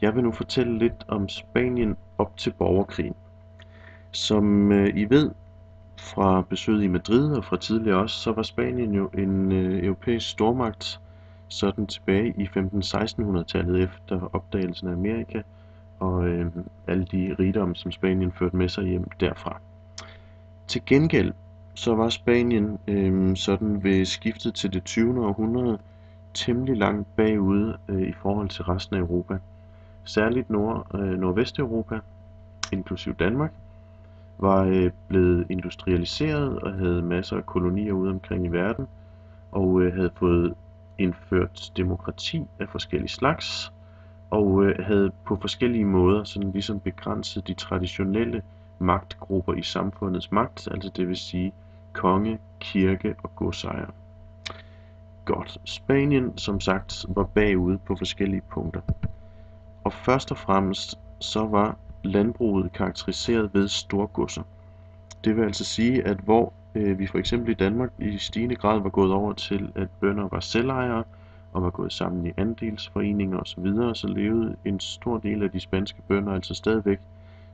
Jeg vil nu fortælle lidt om Spanien op til borgerkrigen. Som I ved fra besøget i Madrid og fra tidligere også, så var Spanien jo en europæisk stormagt sådan tilbage i 1500-1600-tallet efter opdagelsen af Amerika og alle de rigdomme, som Spanien førte med sig hjem derfra. Til gengæld så var Spanien sådan ved skiftet til det 20. århundrede temmelig langt bagude i forhold til resten af Europa. Særligt Nordvesteuropa, inklusiv Danmark, var blevet industrialiseret og havde masser af kolonier ude omkring i verden, og havde fået indført demokrati af forskellige slags, og havde på forskellige måder sådan ligesom begrænset de traditionelle magtgrupper i samfundets magt, altså det vil sige konge, kirke og godsejer. Godt. Spanien, som sagt, var bagude på forskellige punkter. Og først og fremmest så var landbruget karakteriseret ved storgodser. Det vil altså sige, at hvor vi for eksempel i Danmark i stigende grad var gået over til, at bønder var selvejere og var gået sammen i andelsforeninger osv., så levede en stor del af de spanske bønder altså stadigvæk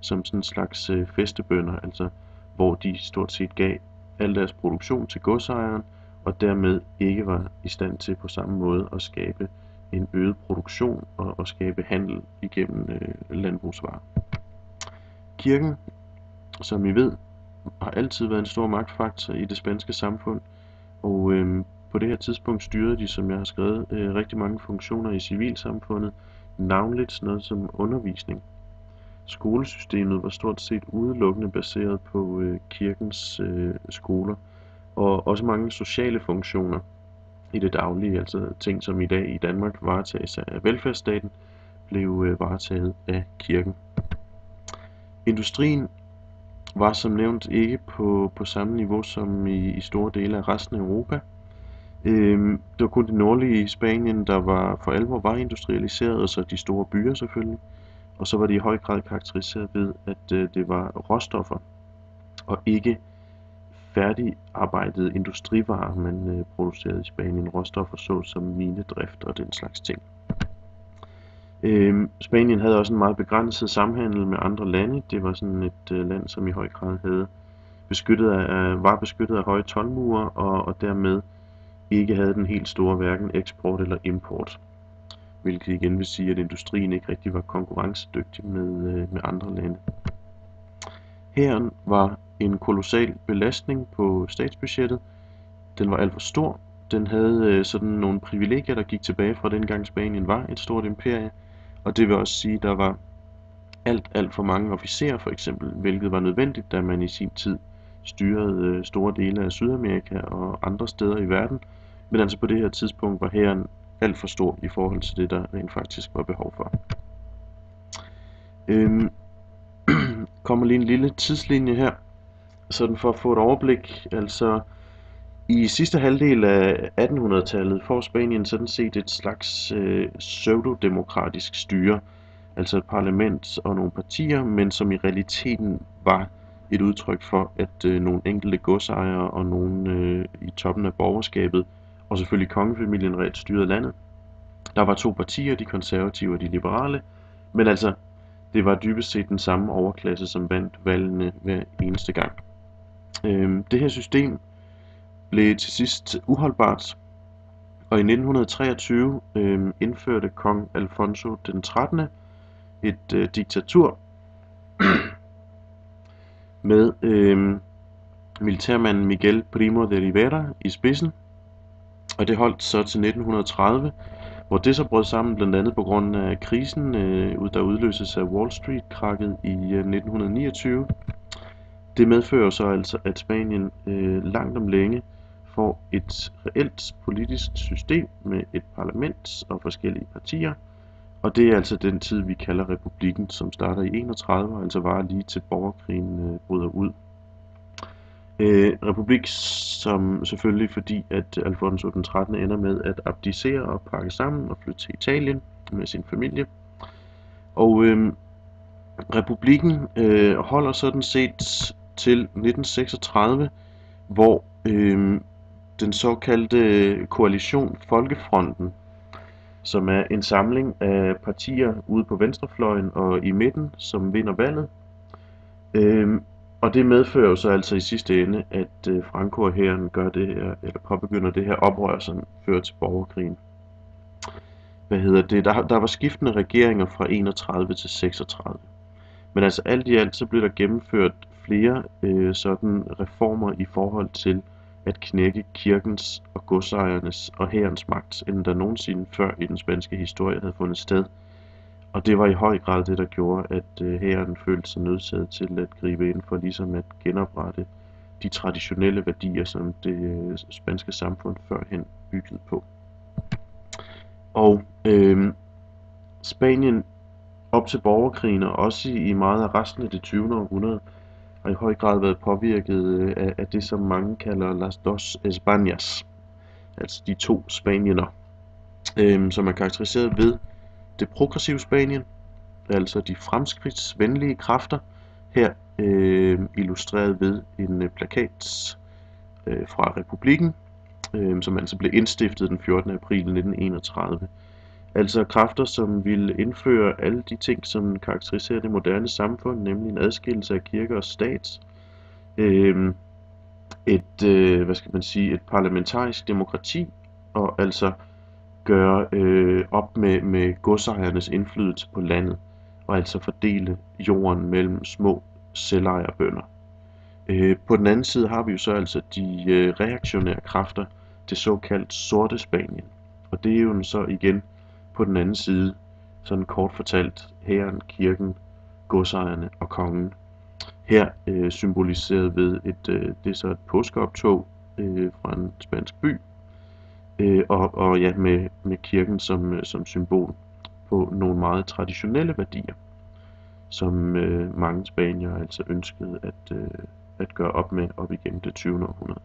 som sådan en slags fæstebønder, altså hvor de stort set gav al deres produktion til godsejeren, og dermed ikke var i stand til på samme måde at skabe en øget produktion og skabe handel igennem landbrugsvarer. Kirken, som I ved, har altid været en stor magtfaktor i det spanske samfund, og på det her tidspunkt styrede de, som jeg har skrevet, rigtig mange funktioner i civilsamfundet, navnligt noget som undervisning. Skolesystemet var stort set udelukkende baseret på kirkens skoler, og også mange sociale funktioner i det daglige, altså ting som i dag i Danmark varetages af velfærdsstaten, blev varetaget af kirken. Industrien var som nævnt ikke på samme niveau som i store dele af resten af Europa. Det var kun det nordlige Spanien, der for alvor var industrialiseret, og så de store byer selvfølgelig. Og så var det i høj grad karakteriseret ved, at det var råstoffer og ikke færdigarbejdede industrivarer, man producerede i Spanien. Råstoffer såsom minedrift og den slags ting. Spanien havde også en meget begrænset samhandel med andre lande. Det var sådan et land, som i høj grad var beskyttet af høje toldmure, og dermed ikke havde den helt store hverken eksport eller import. Hvilket igen vil sige, at industrien ikke rigtig var konkurrencedygtig med andre lande. Hæren var en kolossal belastning på statsbudgettet. Den var alt for stor. Den havde sådan nogle privilegier, der gik tilbage fra dengang Spanien var et stort imperie. Og det vil også sige, at der var alt for mange officerer for eksempel, hvilket var nødvendigt, da man i sin tid styrede store dele af Sydamerika og andre steder i verden. Men altså på det her tidspunkt var hæren alt for stor i forhold til det, der rent faktisk var behov for. Kommer lige en lille tidslinje her, sådan for at få et overblik. Altså i sidste halvdel af 1800-tallet får Spanien sådan set et slags pseudodemokratisk styre, altså et parlament og nogle partier, men som i realiteten var et udtryk for, at nogle enkelte godsejere og nogle i toppen af borgerskabet, og selvfølgelig kongefamilien reelt styrede landet. Der var to partier, de konservative og de liberale, men altså det var dybest set den samme overklasse, som vandt valgene hver eneste gang. Det her system blev til sidst uholdbart, og i 1923 indførte kong Alfonso den 13. et diktatur med militærmanden Miguel Primo de Rivera i spidsen, og det holdt så til 1930, hvor det så brød sammen blandt andet på grund af krisen, der udløses af Wall Street-krakket i 1929. Det medfører så altså, at Spanien langt om længe får et reelt politisk system med et parlament og forskellige partier, og det er altså den tid, vi kalder republikken, som starter i 31 og altså varer lige til borgerkrigen bryder ud. Republik, som selvfølgelig fordi, at Alfonso den 13. ender med at abdicere og pakke sammen og flytte til Italien med sin familie. Og republikken holder sådan set til 1936, hvor den såkaldte koalition Folkefronten, som er en samling af partier ude på venstrefløjen og i midten, som vinder valget. Og det medfører jo så altså i sidste ende, at Franco og hæren gør det her, eller påbegynder det her oprør, som fører til borgerkrigen. Der var skiftende regeringer fra 31 til 36. Men altså alt i alt, så blev der gennemført flere sådan reformer i forhold til at knække kirkens og godsejernes og hærens magt, end der nogensinde før i den spanske historie havde fundet sted. Og det var i høj grad det, der gjorde, at hæren følte sig nødsaget til at gribe ind for ligesom at genoprette de traditionelle værdier, som det spanske samfund førhen byggede på. Og Spanien op til borgerkrigen og også i meget af resten af det 20. århundrede har i høj grad været påvirket af det, som mange kalder Las dos Españas, altså de to Spanien, som er karakteriseret ved det progressive Spanien, altså de fremskridtsvenlige kræfter, her illustreret ved en plakat fra Republikken, som altså blev indstiftet den 14. april 1931. Altså kræfter, som ville indføre alle de ting, som karakteriserer det moderne samfund, nemlig en adskillelse af kirke og stat, et parlamentarisk demokrati, og altså gøre op med godsejernes indflydelse på landet, og altså fordele jorden mellem små selvejerbønder. På den anden side har vi jo så altså de reaktionære kræfter, det såkaldt sorte Spanien, og det er jo så igen på den anden side, sådan kort fortalt, hæren, kirken, godsejerne og kongen. Her symboliseret ved det er så et påskeoptog fra en spansk by, og ja, med kirken som symbol på nogle meget traditionelle værdier, som mange spaniere altså ønskede at gøre op med op igennem det 20. århundrede.